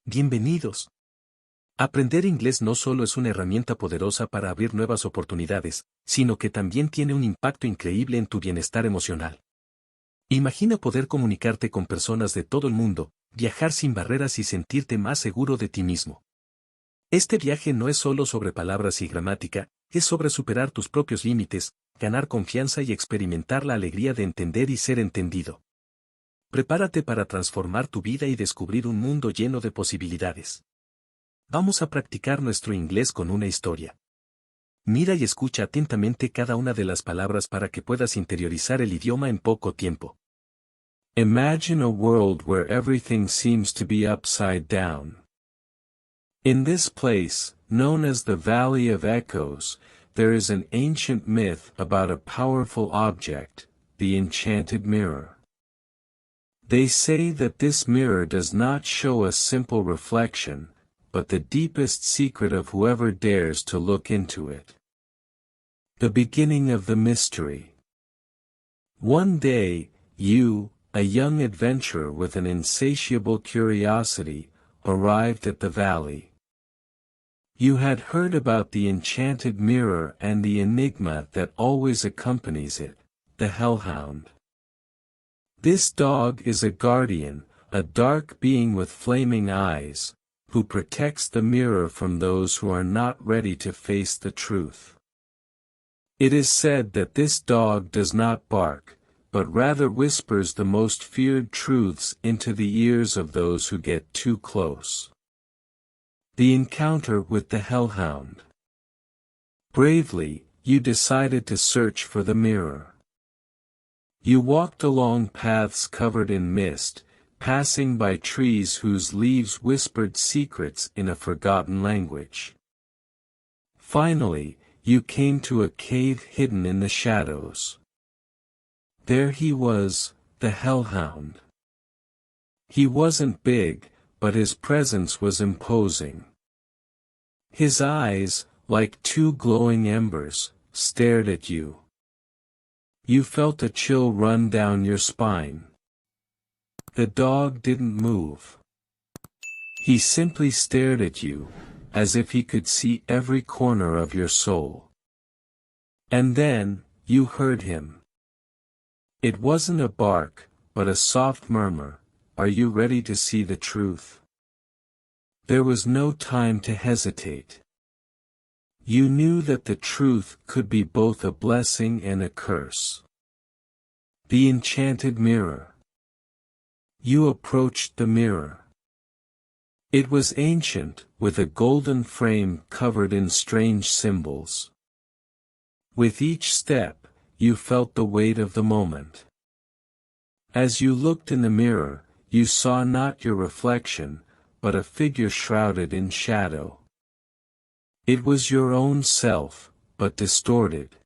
Bienvenidos. Aprender inglés no solo es una herramienta poderosa para abrir nuevas oportunidades, sino que también tiene un impacto increíble en tu bienestar emocional. Imagina poder comunicarte con personas de todo el mundo, viajar sin barreras y sentirte más seguro de ti mismo. Este viaje no es solo sobre palabras y gramática, es sobre superar tus propios límites, ganar confianza y experimentar la alegría de entender y ser entendido. Prepárate para transformar tu vida y descubrir un mundo lleno de posibilidades. Vamos a practicar nuestro inglés con una historia. Mira y escucha atentamente cada una de las palabras para que puedas interiorizar el idioma en poco tiempo. Imagine a world where everything seems to be upside down. In this place, known as the Valley of Echoes, there is an ancient myth about a powerful object, the enchanted mirror. They say that this mirror does not show a simple reflection, but the deepest secret of whoever dares to look into it. The beginning of the mystery. One day, you, a young adventurer with an insatiable curiosity, arrived at the valley. You had heard about the enchanted mirror and the enigma that always accompanies it, the hellhound. This dog is a guardian, a dark being with flaming eyes, who protects the mirror from those who are not ready to face the truth. It is said that this dog does not bark, but rather whispers the most feared truths into the ears of those who get too close. The encounter with the hellhound. Bravely, you decided to search for the mirror. You walked along paths covered in mist, passing by trees whose leaves whispered secrets in a forgotten language. Finally, you came to a cave hidden in the shadows. There he was, the hellhound. He wasn't big, but his presence was imposing. His eyes, like two glowing embers, stared at you. You felt a chill run down your spine. The dog didn't move. He simply stared at you, as if he could see every corner of your soul. And then, you heard him. It wasn't a bark, but a soft murmur, "Are you ready to see the truth?" There was no time to hesitate. You knew that the truth could be both a blessing and a curse. The enchanted mirror. You approached the mirror. It was ancient, with a golden frame covered in strange symbols. With each step, you felt the weight of the moment. As you looked in the mirror, you saw not your reflection, but a figure shrouded in shadow. It was your own self, but distorted.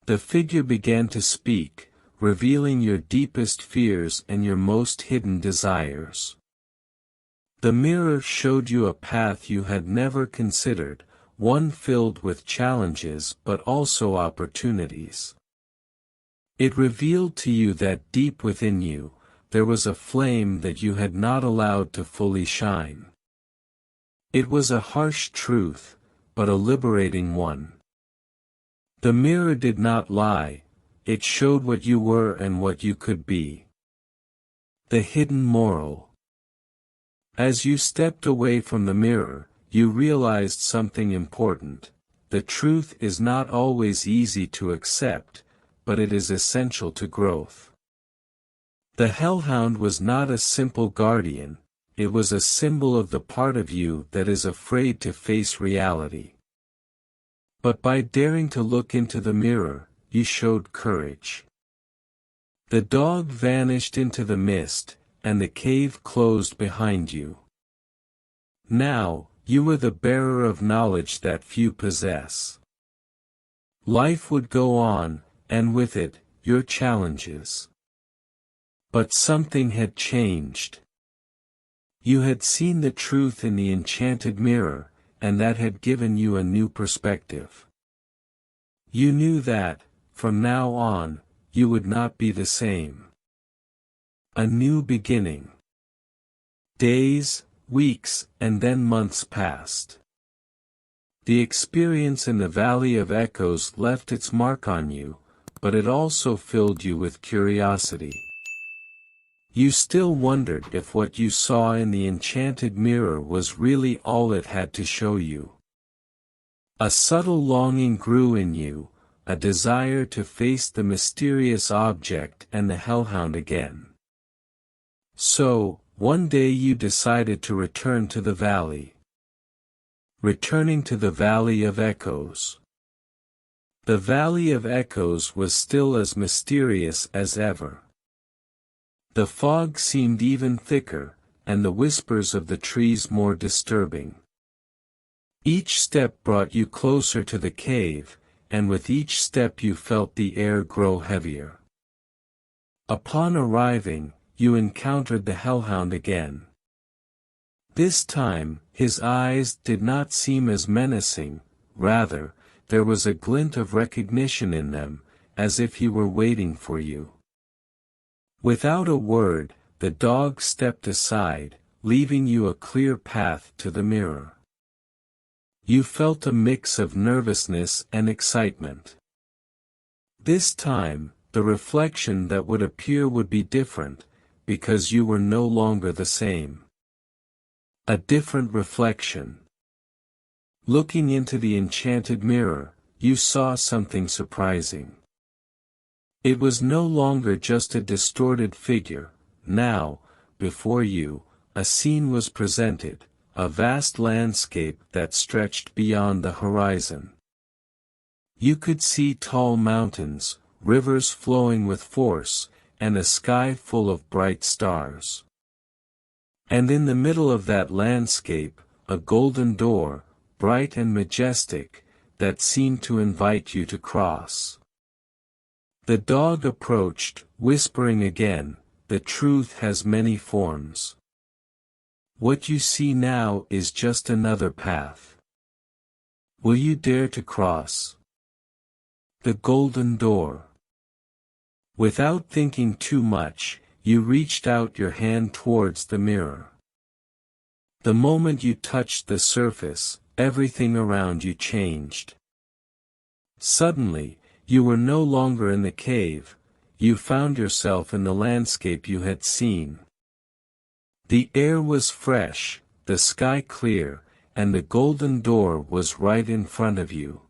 The figure began to speak, revealing your deepest fears and your most hidden desires. The mirror showed you a path you had never considered, one filled with challenges but also opportunities. It revealed to you that deep within you, there was a flame that you had not allowed to fully shine. It was a harsh truth, but a liberating one. The mirror did not lie, it showed what you were and what you could be. The hidden moral. As you stepped away from the mirror, you realized something important. The truth is not always easy to accept, but it is essential to growth. The hellhound was not a simple guardian. It was a symbol of the part of you that is afraid to face reality. But by daring to look into the mirror, you showed courage. The dog vanished into the mist, and the cave closed behind you. Now, you were the bearer of knowledge that few possess. Life would go on, and with it, your challenges. But something had changed. You had seen the truth in the enchanted mirror, and that had given you a new perspective. You knew that, from now on, you would not be the same. A new beginning. Days, weeks, and then months passed. The experience in the Valley of Echoes left its mark on you, but it also filled you with curiosity. You still wondered if what you saw in the enchanted mirror was really all it had to show you. A subtle longing grew in you, a desire to face the mysterious object and the hellhound again. So, one day you decided to return to the valley. Returning to the Valley of Echoes. The Valley of Echoes was still as mysterious as ever. The fog seemed even thicker, and the whispers of the trees more disturbing. Each step brought you closer to the cave, and with each step you felt the air grow heavier. Upon arriving, you encountered the hellhound again. This time, his eyes did not seem as menacing, rather, there was a glint of recognition in them, as if he were waiting for you. Without a word, the dog stepped aside, leaving you a clear path to the mirror. You felt a mix of nervousness and excitement. This time, the reflection that would appear would be different, because you were no longer the same. A different reflection. Looking into the enchanted mirror, you saw something surprising. It was no longer just a distorted figure. Now, before you, a scene was presented, a vast landscape that stretched beyond the horizon. You could see tall mountains, rivers flowing with force, and a sky full of bright stars. And in the middle of that landscape, a golden door, bright and majestic, that seemed to invite you to cross. The dog approached, whispering again, "The truth has many forms. What you see now is just another path. Will you dare to cross the golden door?" Without thinking too much, you reached out your hand towards the mirror. The moment you touched the surface, everything around you changed. Suddenly, you were no longer in the cave, you found yourself in the landscape you had seen. The air was fresh, the sky clear, and the golden door was right in front of you.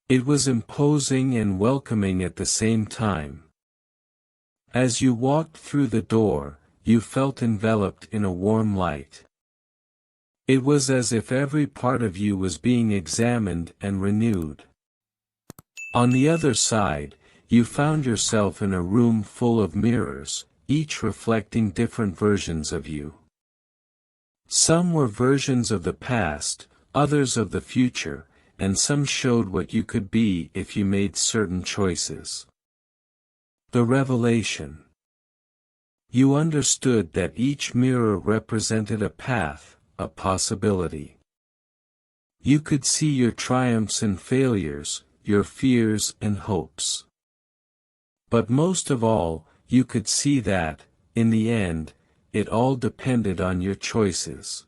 It was imposing and welcoming at the same time. As you walked through the door, you felt enveloped in a warm light. It was as if every part of you was being examined and renewed. On the other side, you found yourself in a room full of mirrors, each reflecting different versions of you. Some were versions of the past, others of the future, and some showed what you could be if you made certain choices. The revelation. You understood that each mirror represented a path, a possibility. You could see your triumphs and failures, your fears and hopes. But most of all, you could see that, in the end, it all depended on your choices.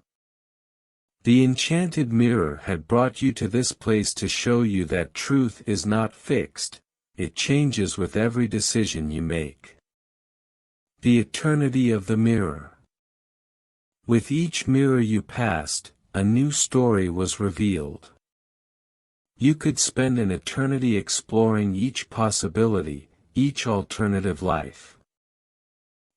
The enchanted mirror had brought you to this place to show you that truth is not fixed, it changes with every decision you make. The eternity of the mirror. With each mirror you passed, a new story was revealed. You could spend an eternity exploring each possibility, each alternative life.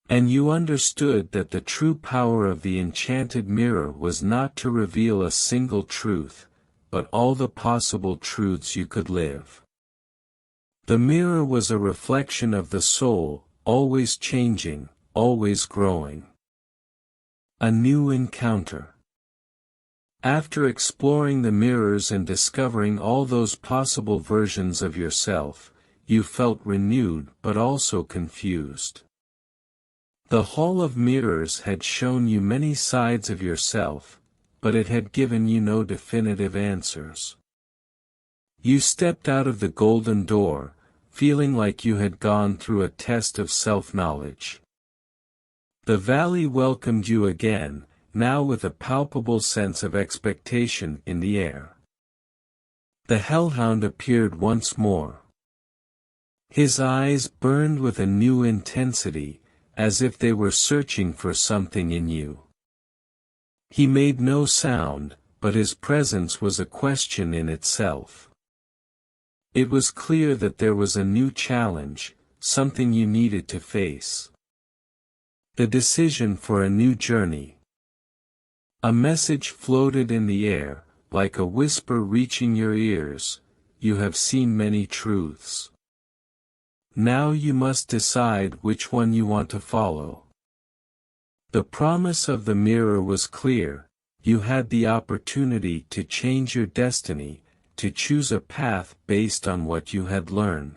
And you understood that the true power of the enchanted mirror was not to reveal a single truth, but all the possible truths you could live. The mirror was a reflection of the soul, always changing, always growing. A new encounter. After exploring the mirrors and discovering all those possible versions of yourself, you felt renewed but also confused. The hall of mirrors had shown you many sides of yourself, but it had given you no definitive answers. You stepped out of the golden door, feeling like you had gone through a test of self-knowledge. The valley welcomed you again, now with a palpable sense of expectation in the air. The hellhound appeared once more. His eyes burned with a new intensity, as if they were searching for something in you. He made no sound, but his presence was a question in itself. It was clear that there was a new challenge, something you needed to face. The decision for a new journey. A message floated in the air, like a whisper reaching your ears. You have seen many truths. Now you must decide which one you want to follow. The promise of the mirror was clear. You had the opportunity to change your destiny, to choose a path based on what you had learned.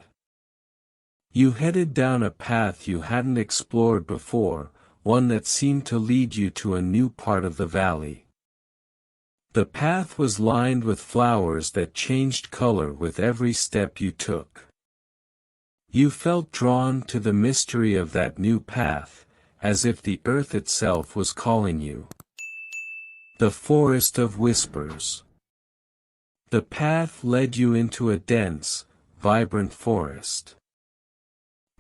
You headed down a path you hadn't explored before, one that seemed to lead you to a new part of the valley. The path was lined with flowers that changed color with every step you took. You felt drawn to the mystery of that new path, as if the earth itself was calling you. The Forest of Whispers. The path led you into a dense, vibrant forest.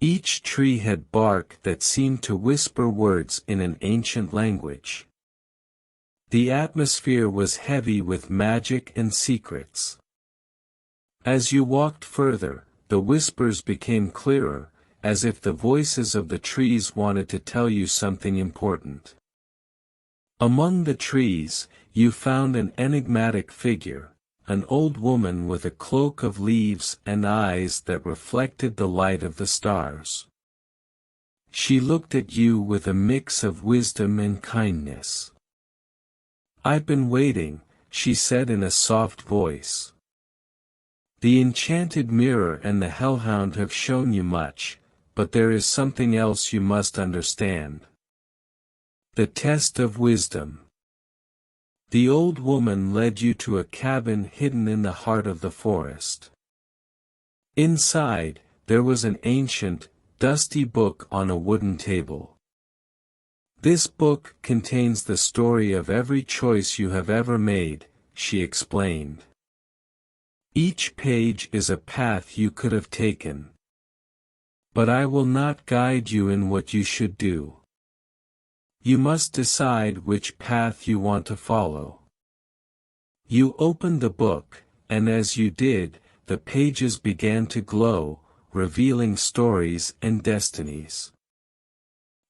Each tree had bark that seemed to whisper words in an ancient language. The atmosphere was heavy with magic and secrets. As you walked further, the whispers became clearer, as if the voices of the trees wanted to tell you something important. Among the trees, you found an enigmatic figure, an old woman with a cloak of leaves and eyes that reflected the light of the stars. She looked at you with a mix of wisdom and kindness. "I've been waiting," she said in a soft voice. "The enchanted mirror and the hellhound have shown you much, but there is something else you must understand. The test of wisdom." The old woman led you to a cabin hidden in the heart of the forest. Inside, there was an ancient, dusty book on a wooden table. "This book contains the story of every choice you have ever made," she explained. "Each page is a path you could have taken. But I will not guide you in what you should do. You must decide which path you want to follow." You opened the book, and as you did, the pages began to glow, revealing stories and destinies.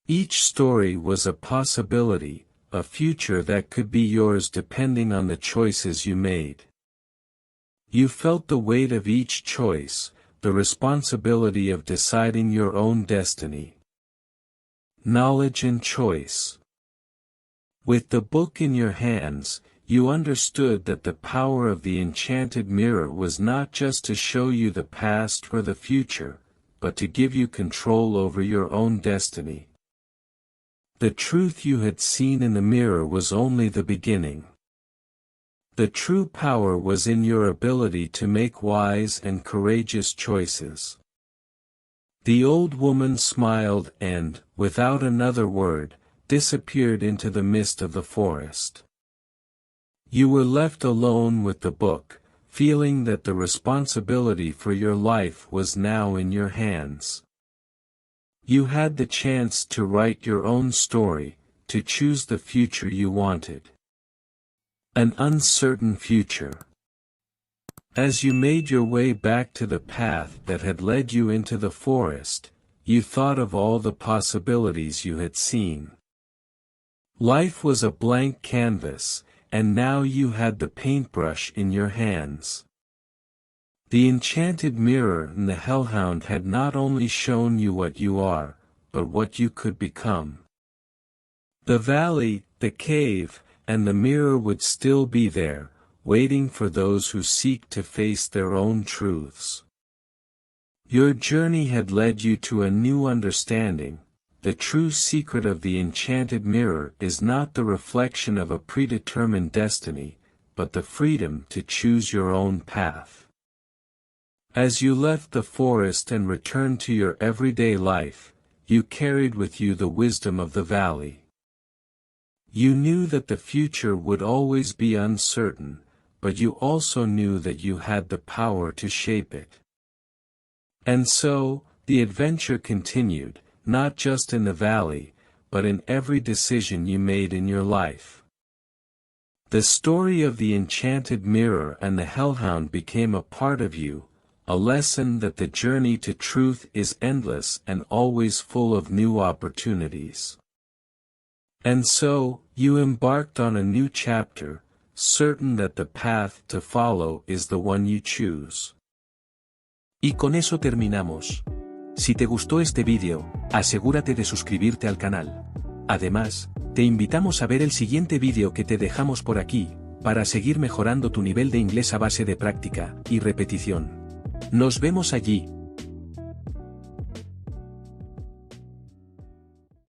Each story was a possibility, a future that could be yours depending on the choices you made. You felt the weight of each choice, the responsibility of deciding your own destiny. Knowledge and choice. With the book in your hands, you understood that the power of the enchanted mirror was not just to show you the past or the future, but to give you control over your own destiny. The truth you had seen in the mirror was only the beginning. The true power was in your ability to make wise and courageous choices. The old woman smiled and, without another word, disappeared into the mist of the forest. You were left alone with the book, feeling that the responsibility for your life was now in your hands. You had the chance to write your own story, to choose the future you wanted. An uncertain future. As you made your way back to the path that had led you into the forest, you thought of all the possibilities you had seen. Life was a blank canvas, and now you had the paintbrush in your hands. The enchanted mirror and the hellhound had not only shown you what you are, but what you could become. The valley, the cave, and the mirror would still be there, waiting for those who seek to face their own truths. Your journey had led you to a new understanding. The true secret of the enchanted mirror is not the reflection of a predetermined destiny, but the freedom to choose your own path. As you left the forest and returned to your everyday life, you carried with you the wisdom of the valley. You knew that the future would always be uncertain, but you also knew that you had the power to shape it. And so, the adventure continued, not just in the valley, but in every decision you made in your life. The story of the enchanted mirror and the hellhound became a part of you, a lesson that the journey to truth is endless and always full of new opportunities. And so, you embarked on a new chapter, certain that the path to follow is the one you choose. Y con eso terminamos. Si te gustó este vídeo, asegúrate de suscribirte al canal. Además, te invitamos a ver el siguiente vídeo que te dejamos por aquí, para seguir mejorando tu nivel de inglés a base de práctica y repetición. Nos vemos allí.